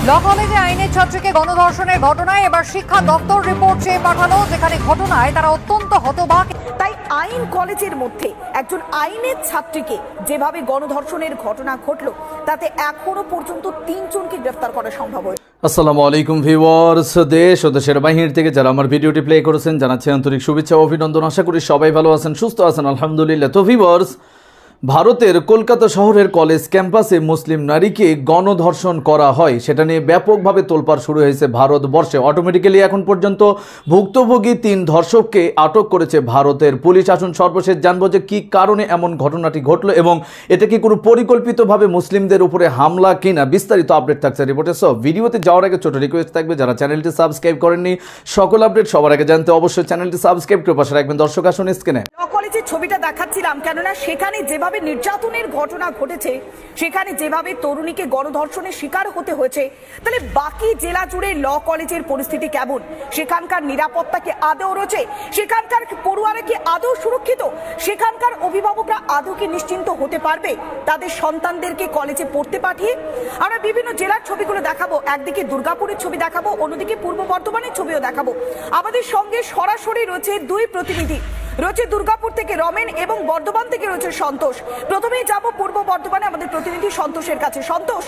ল কলেজে আইনের ছাত্রীকে গণধর্ষণের ঘটনায় এবার শিক্ষা দপ্তর রিপোর্ট চেয়ে পাঠালো, যেখানে ঘটনায় তারা অত্যন্ত হতবাক। তাই আইন কলেজের মধ্যে একজন আইনের ছাত্রীকে যেভাবে গণধর্ষণের ঘটনা ঘটলো, তাতে এখনো পর্যন্ত 3 জনকে গ্রেফতার করা সম্ভব হয়েছে। আসসালামু আলাইকুম ভিউয়ার্স, দেশ ও দেশের বাহির থেকে যারা আমার ভিডিওটি প্লে করেছেন জানাচ্ছি আন্তরিক শুভেচ্ছা ও অভিনন্দন। আশা করি সবাই ভালো আছেন, সুস্থ আছেন, আলহামদুলিল্লাহ। তো ভিউয়ার্স, ভারতের কলকাতা শহরের কলেজ ক্যাম্পাসে মুসলিম নারীকে গণধর্ষণ করা হয়, সেটা নিয়ে ব্যাপকভাবে তোলপাড় শুরু হয়েছে ভারতবর্ষে। অটোমেটিক্যালি এখন পর্যন্ত ভুক্তভোগী 3 ধর্ষককে আটক করেছে ভারতের পুলিশ। আসুন সর্বশেষ জানবো যে কী কারণে এমন ঘটনাটি ঘটলো এবং এটা কি কোনো পরিকল্পিতভাবে মুসলিমদের উপরে হামলা কিনা। বিস্তারিত আপডেট থাকছে রিপোর্টে। সো ভিডিওতে যাওয়ার আগে ছোট রিকোয়েস্ট থাকবে, যারা চ্যানেলটি সাবস্ক্রাইব করেননি সকল আপডেট সবার আগে জানতে অবশ্যই চ্যানেলটি সাবস্ক্রাইব করে পাশে রাখবেন। দর্শক আসুন স্ক্রিনে কলেজের ছবিটা দেখাচ্ছিলাম, কেননা সেখানে যেভাবে নির্যাতনের ঘটনা ঘটেছে, সেখানে যেভাবে তরুণীকে গণধর্ষণের শিকার হতে হয়েছে, তাহলে বাকি জেলা জুড়ে ল কলেজের পরিস্থিতি কেমন? সেখানকার নিরাপত্তা কি আদৌ রয়েছে? সেখানকার পড়ুয়ারা কি আদৌ সুরক্ষিত? সেখানকার অভিভাবকরা আদৌ কি নিশ্চিন্ত হতে পারবে তাদের সন্তানদেরকে কলেজে পড়তে পাঠিয়ে? আমরা বিভিন্ন জেলার ছবিগুলো দেখাবো, একদিকে দুর্গাপুরের ছবি দেখাবো, অন্যদিকে পূর্ব বর্ধমানের ছবিও দেখাবো। আমাদের সঙ্গে সরাসরি রয়েছে 2 প্রতিনিধি, রয়েছে দুর্গাপুর থেকে রমেন এবং বর্ধমান থেকে রয়েছে সন্তোষ। প্রথমেই যাব পূর্ব বর্ধমানে আমাদের প্রতিনিধি সন্তোষের কাছে। সন্তোষ,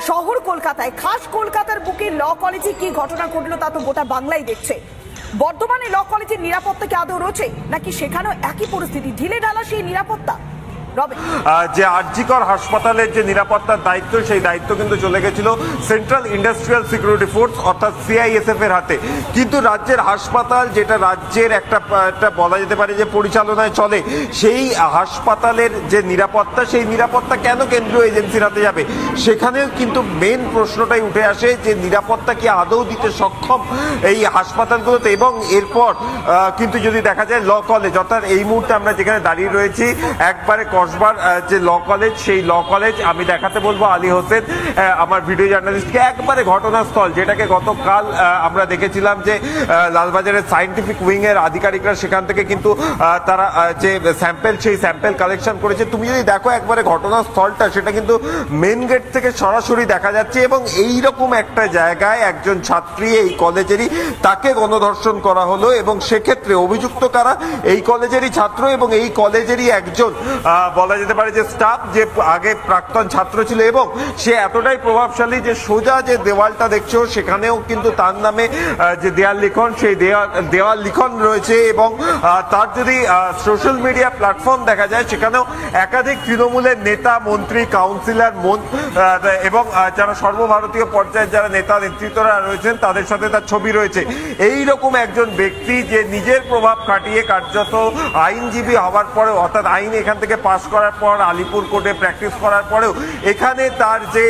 শহর কলকাতায়, খাস কলকাতার বুকে ল কলেজে কি ঘটনা ঘটলো তা তো গোটা বাংলাই দেখছে। বর্ধমানে ল কলেজের নিরাপত্তা কি আদৌ রয়েছে, নাকি সেখানেও একই পরিস্থিতি, ঢিলে ঢালা সেই নিরাপত্তা? যে আরজিকর হাসপাতালের যে নিরাপত্তার দায়িত্ব, সেই দায়িত্ব কিন্তু চলে গেছিল সেন্ট্রাল ইন্ডাস্ট্রিয়াল সিকিউরিটি ফোর্স অর্থাৎ সিআইএসএফ এর হাতে। কিন্তু রাজ্যের হাসপাতাল, যেটা রাজ্যের একটা বলা যেতে পারে যে পরিচালনায় চলে, সেই হাসপাতালের যে নিরাপত্তা, সেই নিরাপত্তা কেন কেন্দ্রীয় এজেন্সির হাতে যাবে? সেখানেও কিন্তু মেন প্রশ্নটাই উঠে আসে যে নিরাপত্তা কি আদৌ দিতে সক্ষম এই হাসপাতালগুলোতে। এবং এরপর কিন্তু যদি দেখা যায় ল কলেজ, অর্থাৎ এই মুহূর্তে আমরা যেখানে দাঁড়িয়ে রয়েছি একবারে কসবার যে ল কলেজ, সেই ল কলেজ আমি দেখাতে বলবো আলী হোসেন আমার ভিডিও জার্নালিস্টকে, একবারে ঘটনাস্থল, যেটাকে গতকাল আমরা দেখেছিলাম যে লালবাজারের সায়েন্টিফিক উইং এর আধিকারিকরা সেখান থেকে কিন্তু তারা যে স্যাম্পেল, সেই স্যাম্পেল কালেকশন করেছে। তুমি যদি দেখো একবারে ঘটনাস্থলটা, সেটা কিন্তু মেন গেট থেকে সরাসরি দেখা যাচ্ছে। এবং এইরকম একটা জায়গায় একজন ছাত্রী, এই কলেজেরই, তাকে গণধর্ষণ করা হলো। এবং সেক্ষেত্রে অভিযুক্ত কারা? এই কলেজেরই ছাত্র এবং এই কলেজেরই একজন বলা যেতে পারে যে স্টাফ, যে আগে প্রাক্তন ছাত্র ছিল। এবং সে এতটাই প্রভাবশালী যে সোজা যে দেওয়ালটা দেখছো, সেখানেও কিন্তু তার নামে যে দেওয়াল লিখন, সেই দেওয়াল লিখন রয়েছে। এবং তার যদি সোশ্যাল মিডিয়া প্ল্যাটফর্ম দেখা যায়, সেখানেও একাধিক তৃণমূলের নেতা, মন্ত্রী, কাউন্সিলর এবং যারা সর্বভারতীয় পর্যায়ের যারা নেতা নেতৃত্বরা রয়েছেন, তাদের সাথে তার ছবি রয়েছে। এই রকম একজন ব্যক্তি যে নিজের প্রভাব খাটিয়ে কার্যত আইনজীবী হওয়ার পরেও, অর্থাৎ আইন এখান থেকে পাস করার পর আলিপুর কোর্টে প্র্যাকটিস করার পরেও এখানে তার যে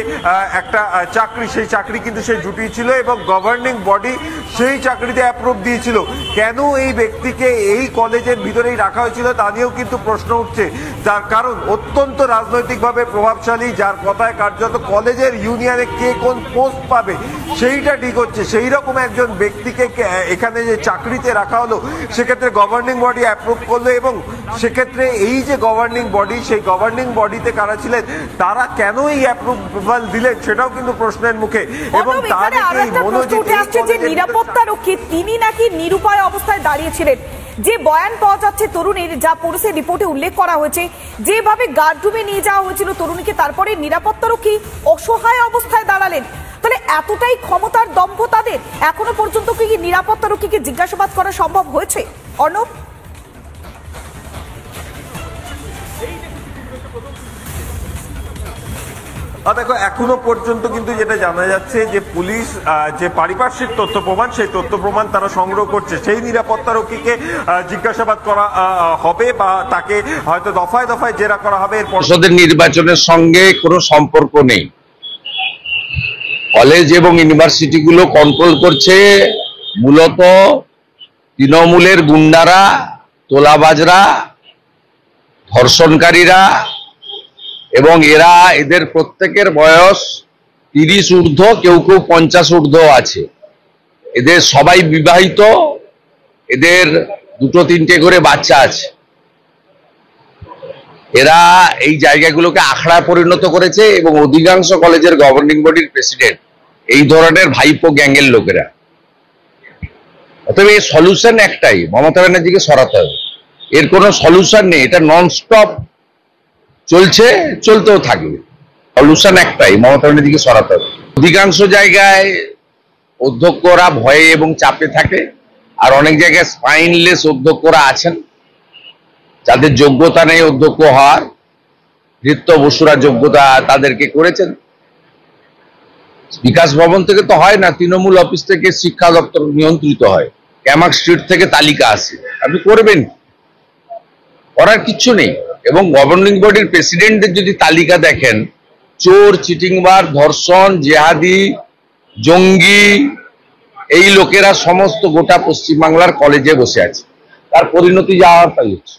একটা চাকরি, সেই চাকরি কিন্তু সে জুটিয়েছিল এবং গভর্নিং বডি সেই চাকরিতে অ্যাপ্রুভ দিয়েছিল। কেন এই ব্যক্তিকে এই কলেজের ভিতরেই রাখা হয়েছিল তা নিয়েও কিন্তু প্রশ্ন উঠছে। তার কারণ অত্যন্ত রাজনৈতিকভাবে প্রভাবশালী, যার কথায় কার্যত কলেজের ইউনিয়নে কে কোন পোস্ট পাবে সেইটা ঠিক হচ্ছে। সেই রকম একজন ব্যক্তিকে এখানে যে চাকরিতে রাখা হলো, সেক্ষেত্রে গভর্নিং বডি অ্যাপ্রুভ করলো। এবং সেক্ষেত্রে এই যে গভর্নিং বডি, সেই গভর্নিং বডিতে কারা ছিলেন, তারা কেন এই অ্যাপ্রুভাল দিলেন, সেটাও কিন্তু প্রশ্নের মুখে। এবং তার নিরাপত্তারক্ষী তিনি নাকি নিরুপায় অবস্থায় দাঁড়িয়েছিলেন। যে বয়ান পাওয়া যাচ্ছে তরুণীর, যা পুলিশের রিপোর্টে উল্লেখ করা হয়েছে, যেভাবে গার্ডরুমে নিয়ে যাওয়া হয়েছিল তরুণীকে, তারপরে নিরাপত্তারক্ষী অসহায় অবস্থায় দাঁড়ালেন। তাহলে এতটাই ক্ষমতার দম্ভ তাদের, এখনো পর্যন্ত কি নিরাপত্তারক্ষীকে জিজ্ঞাসাবাদ করা সম্ভব হয়েছে? অর্ণব, দেখো এখনো পর্যন্ত কিন্তু যেটা জানা যাচ্ছে যে পুলিশ যে পারিপার্শ্বিক তথ্য প্রমাণ, সেই তথ্য প্রমাণ তারা সংগ্রহ করছে। সেই নিরাপত্তারক্ষীকে জিজ্ঞাসাবাদ করা হবে বা তাকে হয়তো দফায় দফায় জেরা করা হবে। সংসদের নির্বাচনের সঙ্গে কোনো সম্পর্ক নেই। কলেজ এবং ইউনিভার্সিটিগুলো কন্ট্রোল করছে মূলত তৃণমূলের গুন্ডারা, তোলাবাজরা, ধর্ষণকারীরা। এবং এদের প্রত্যেকের বয়স 30 ঊর্ধ্ব, কেউ কেউ 50 ঊর্ধ্ব আছে। এদের সবাই বিবাহিত, এদের 2-3টে করে বাচ্চা আছে। এরা এই জায়গাগুলোকে আখড়ায় পরিণত করেছে এবং অধিকাংশ কলেজের গভর্নিং বডির প্রেসিডেন্ট এই ধরনের ভাইপো গ্যাংয়ের লোকেরা। অতএব এর সলিউশন একটাই, মমতা ব্যানার্জিকে সরাতে হবে। এর কোনো সলিউশন নেই, এটা নন স্টপ চলছে, চলতেও থাকবে। সলিউশন একটাই, মমতা ব্যানার্জিকে সরাতে হবে। অধিকাংশ জায়গায় অধ্যক্ষরা ভয়ে এবং চাপে থাকে, আর অনেক জায়গায় স্পাইনলেস অধ্যক্ষরা আছেন, যাদের যোগ্যতা নেই অধ্যক্ষ হওয়ার। ঋত্য বসুরা যোগ্যতা তাদেরকে করেছেন। বিকাশ ভবন থেকে তো হয় না, তৃণমূল অফিস থেকে শিক্ষা দপ্তর নিয়ন্ত্রিত হয়। ক্যামাক স্ট্রিট থেকে তালিকা আসে, আপনি করবেন, করার কিচ্ছু নেই। এবং গভর্নিং বডির প্রেসিডেন্টের যদি তালিকা দেখেন, চোর, চিটিংবাজ, ধর্ষণ, জেহাদি, জঙ্গি, এই লোকেরা সমস্ত গোটা পশ্চিমবাংলার কলেজে বসে আছে। তার পরিণতি যাওয়ার তাই হচ্ছে।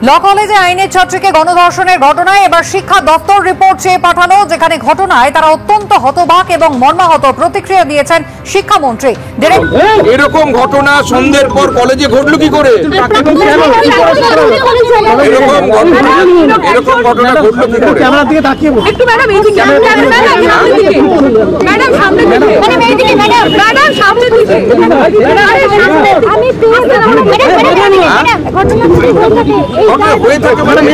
ল কলেজে আইনের ছাত্রীকে গণধর্ষণের ঘটনায় এবার শিক্ষা দপ্তর রিপোর্ট চেয়ে পাঠানো, যেখানে ঘটনায় তারা অত্যন্ত হতবাক এবং মর্মাহত। প্রতিক্রিয়া দিয়েছেন শিক্ষামন্ত্রী। এরকম ঘটনা সন্ধ্যের পর কলেজে ঘটলো কি করে? এরকম ঘটনা ঘটলো কি করে? ক্যামেরার দিকে তাকিয়ে বলুন। একটু ম্যাডাম এই দিকে ম্যাডাম সামনে দিকে ম্যাডাম এই দিকে ম্যাডাম সামনে দিকে আমি প্লিজ ম্যাডাম ঘটনা হয়ে থাকে ম্যাডাম,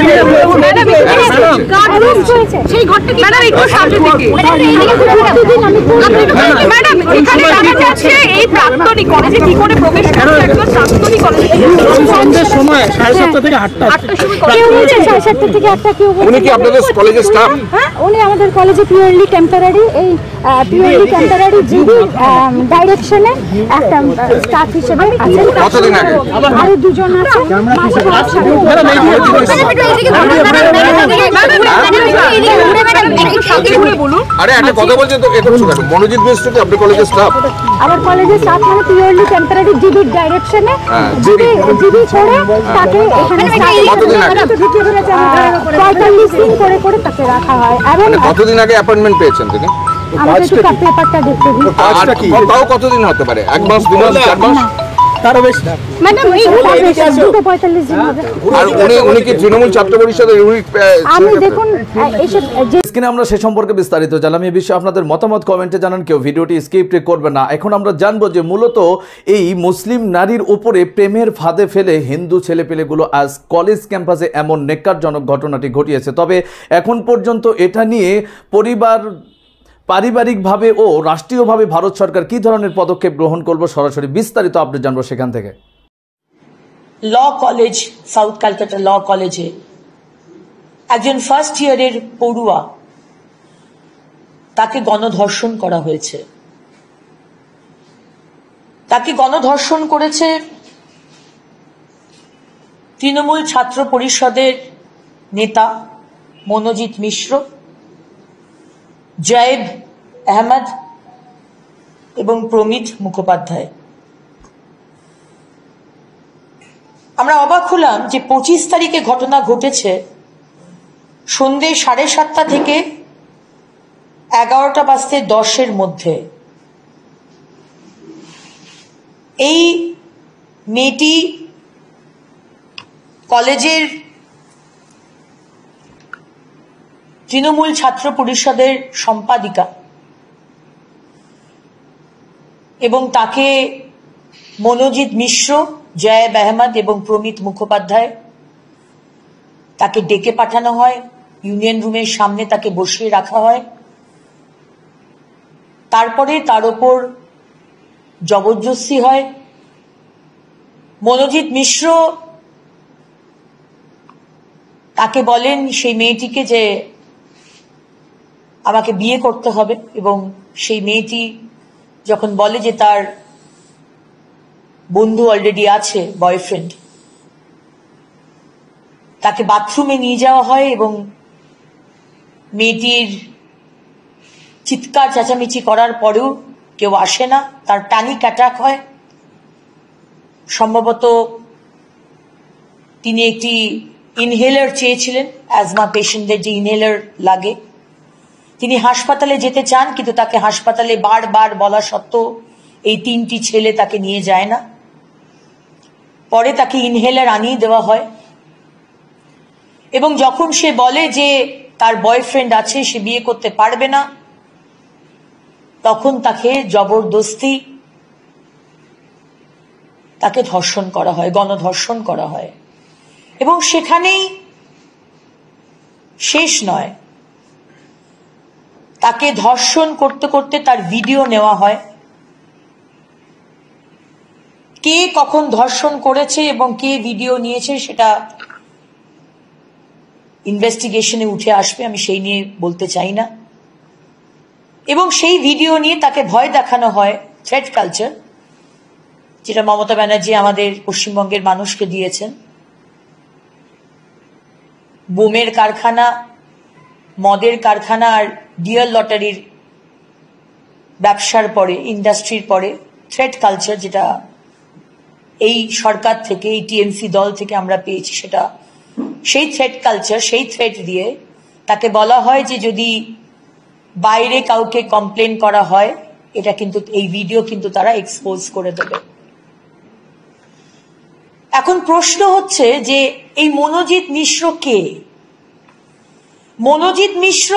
সেই ঘটনা ম্যাডাম একটু সামনে দিকে ম্যাডাম এখানে দেখা যাচ্ছে এই প্রাক্তনী কলেজে কি করে প্রবেশ করছে একজন প্রাক্তনী কলেজে সন্ধ্যের সময় 7:30 থেকে 8টা। কেউ বলছে 7:30 থেকে 8টা, কেউ বলছে উনি কি আপনাদের কলেজের স্টাফ? হ্যাঁ উনি আমাদের কলেজে পিওরলি টেম্পোরারি জিবি ডাইরেকশনে একটা স্টাফ হিসেবে আছেন। কতদিন আগে? আরো দুজন আছে। আরে একটা কথা বলছে তো, এটা শুনুন, মনোজিৎ মিশ্র কি আপনার কলেজের স্টাফ? আমার কলেজের স্টাফ মানে পিওরলি টেম্পোরারি জিবি ডাইরেকশনে জিবি করে তাকে এখানে 45 দিন করে করে তাকে রাখা হয়। এবং কতদিন আগে অ্যাপয়েন্টমেন্ট পেয়েছেন তিনি? আমাদের একটু পেপারটা দেখতে দিন। তাও কতদিন হতে পারে? 1 মাস, 2 মাস, 4 মাস? তারও বেশি। ম্যাডাম এই 45 দিন হবে। আর উনি কি তৃণমূল ছাত্র পরিষদের? আমি দেখুন এইসব স্ক্রিনে আমরা সে সম্পর্কে বিস্তারিত জানলাম। এই বিষয়ে আপনাদের মতামত কমেন্টে জানান, কেউ ভিডিওটি স্কিপ করবে না। এখন আমরা জানবো যে মূলত এই মুসলিম নারীর উপরে প্রেমের ফাঁদে ফেলে হিন্দু ছেলেপেলেগুলো আজ কলেজ ক্যাম্পাসে এমন নেক্কারজনক ঘটনাটি ঘটিয়েছে। তবে এখন পর্যন্ত এটা নিয়ে পারিবারিকভাবে ও রাষ্ট্রীয়ভাবে ভারত সরকার কি ধরনের পদক্ষেপ গ্রহণ করবে, সরাসরি বিস্তারিত আপডেট জানবো সেখান থেকে। ল কলেজ, সাউথ ক্যালকাটা ল কলেজে একজন ফার্স্ট ইয়ারের পড়ুয়া, তাকে গণধর্ষণ করা হয়েছে। তাকে গণধর্ষণ করেছে তৃণমূল ছাত্র পরিষদের নেতা মনোজিৎ মিশ্র, জয়েব আহমেদ এবং প্রমিত মুখোপাধ্যায়। আমরা অবাক হলাম যে 25 তারিখে ঘটনা ঘটেছে সন্ধ্যে 7:30 থেকে 11:10 মধ্যে। এই মেয়েটি কলেজের তৃণমূল ছাত্র পরিষদের সম্পাদিকা এবং তাকে মনোজিৎ মিশ্র, জয়েব আহমেদ এবং প্রমিত মুখোপাধ্যায় তাকে ডেকে পাঠানো হয়। ইউনিয়ন রুমের সামনে তাকে বসিয়ে রাখা হয়। তারপরে তার উপর জবরদস্তি হয়। মনোজিৎ মিশ্র তাকে বলেন, সেই মেয়েটিকে, যে আমাকে বিয়ে করতে হবে। এবং সেই মেয়েটি যখন বলে যে তার বন্ধু অলরেডি আছে, বয়ফ্রেন্ড, তাকে বাথরুমে নিয়ে যাওয়া হয় এবং মেয়েটির চিৎকার চেঁচামেচি করার পরেও কেউ আসে না। তার প্যানিক অ্যাটাক হয়। সম্ভবত তিনি একটি ইনহেলার চেয়েছিলেন, অ্যাজমা পেশেন্টদের যে ইনহেলার লাগে। তিনি হাসপাতালে যেতে চান, কিন্তু তাকে হাসপাতালে বারবার বলা সত্ত্বেও এই 3টি ছেলে তাকে নিয়ে যায় না। পরে তাকে ইনহেলার আনিয়ে দেওয়া হয় এবং যখন সে বলে যে তার বয়ফ্রেন্ড আছে, সে বিয়ে করতে পারবে না, তখন তাকে জবরদস্তি তাকে ধর্ষণ করা হয়, গণধর্ষণ করা হয়। এবং সেখানেই শেষ নয়, তাকে ধর্ষণ করতে করতে তার ভিডিও নেওয়া হয়। কে কখন ধর্ষণ করেছে এবং কে ভিডিও নিয়েছে সেটা ইনভেস্টিগেশনে উঠে আসবে, আমি সেই নিয়ে বলতে চাই না। এবং সেই ভিডিও নিয়ে তাকে ভয় দেখানো হয়, থ্রেট কালচার, যেটা মমতা ব্যানার্জি আমাদের পশ্চিমবঙ্গের মানুষকে দিয়েছেন। বোমের কারখানা, মদের কারখানা আর ডিয়ার লটারির ব্যবসার পরে, ইন্ডাস্ট্রির পরে থ্রেট কালচার যেটা এই সরকার থেকে, এই টিএমসি দল থেকে আমরা পেয়েছি, সেটা সেই থ্রেট কালচার, সেই থ্রেট দিয়ে তাকে বলা হয় যে যদি বাইরে কাউকে কমপ্লেন করা হয়, এটা কিন্তু এই ভিডিও কিন্তু তারা এক্সপোজ করে দেবে। এখন প্রশ্ন হচ্ছে যে এই মনোজিৎ মিশ্র কে? মনোজিৎ মিশ্র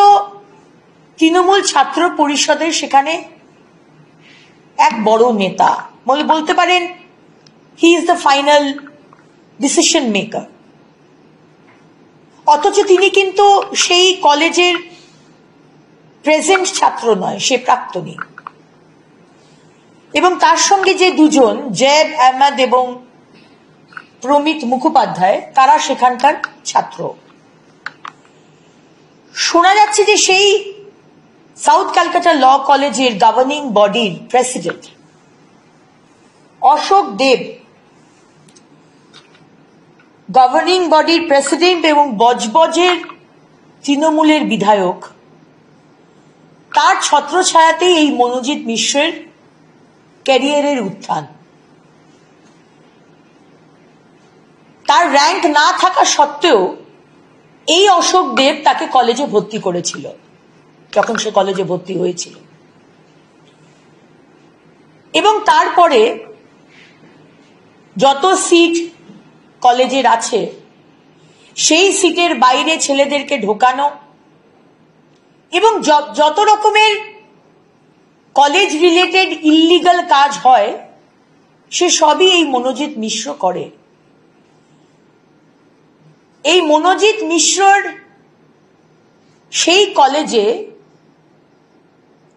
তৃণমূল ছাত্র পরিষদের সেখানে এক বড় নেতা, বলতে পারেন he is the final decision maker. অথচ তিনি কিন্তু সেই কলেজের প্রেজেন্ট ছাত্র নয়, সে প্রাক্তনী। এবং তার সঙ্গে যে দুজন, জেব আহমেদ এবং প্রমিত মুখোপাধ্যায়, তারা সেখানকার ছাত্র। শোনা যাচ্ছে যে সেই সাউথ ক্যালকাটা ল কলেজের গভর্নিং বডির প্রেসিডেন্ট অশোক দেব, গভর্নিং বডির প্রেসিডেন্ট এবং বজবজের তৃণমূলের বিধায়ক, তার ছত্রছায়াতেই এই মনোজিৎ মিশ্রের ক্যারিয়ারের উত্থান। তার র্যাঙ্ক না থাকা সত্ত্বেও এই অশোক দেব তাকে কলেজে ভর্তি করেছিল যখন সে কলেজে ভর্তি হয়েছিল। এবং তারপরে যত সিট কলেজের আছে, সেই সিটের বাইরে ছেলেদেরকে ঢোকানো এবং যত রকমের কলেজ রিলেটেড ইল্লিগাল কাজ হয়, সে সবই এই মনোজিৎ মিশ্র করে। এই মনোজিৎ মিশ্রর সেই কলেজে,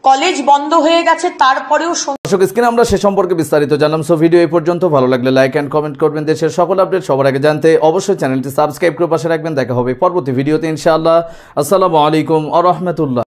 কলেজ বন্ধ হয়ে গেছে, তারপরেও দর্শক স্ক্রিনে আমরা সে সম্পর্কে বিস্তারিত জানলাম। সো ভিডিও এই পর্যন্ত। ভালো লাগলে লাইক এন্ড কমেন্ট করবেন। দেশের সকল আপডেট সবার আগে জানতে অবশ্যই চ্যানেলটি সাবস্ক্রাইব করে পাশে রাখবেন। দেখা হবে পরবর্তী ভিডিওতে ইনশাআল্লাহ। আসসালামু আলাইকুম ওয়া রাহমাতুল্লাহ।